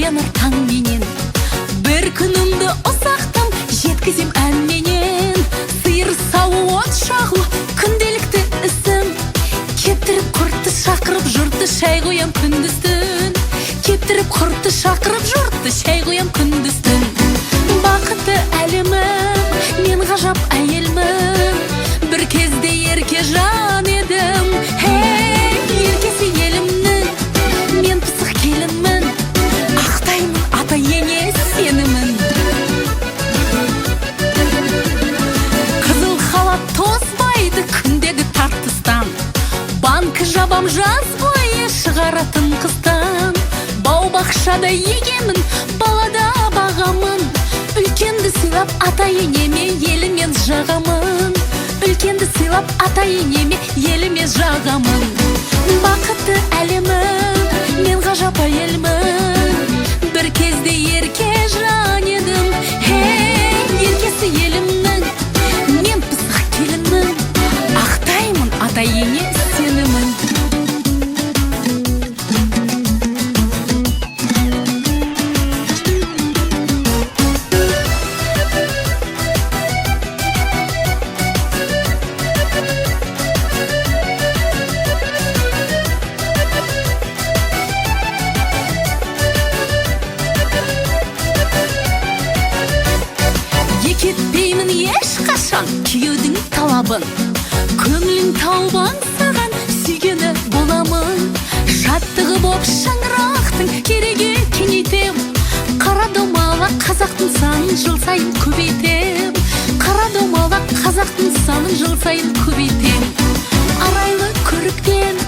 ояныр таң менен. Бір күнімді ұсақтым, жеткізем ән менен. Сиыр сауы от шағу, күнделікті ісім. Кептіріп құртты шақырып жұртты, шай қоям күндіз-түн. Кептіріп құртты шақырып жұртты, шай қоям күндіз-түн. Бақытты әлемім, мен ғажап әйелмін. Бір кезде ерке жан едім. Еркесі елімнің, мен пысық келінмін. Ақтаймын ата ене сенімін. Қызыл халат тозбайды күндегі тартыстан. Банк жабам жаз бойы шығаратын қыстан. Бау-бақшада егемін, балада бағамын. Үлкенді сыйлап ата енеме елімен жағамын. Үлкенді сыйлап ата енеме еліме жағамын. Бақытты әлемім, мен ғажап әйелмін. Бір кезде ерке жан едім. Еркесі елімнің, мен пысық келінмін. Ақтаймын ата ене сенімін. Кетпеймін ешқашан күйеудің талабын. Көңілін тауып аңсаған сүйгені боламын. Шаттығы боп шаңырақтың кереге кеңейтем. Қара домалақ қазақтың санын жыл сайын көбейтем. Қара домалақ қазақтың санын жыл сайын көбейтем. Арайлы көріктен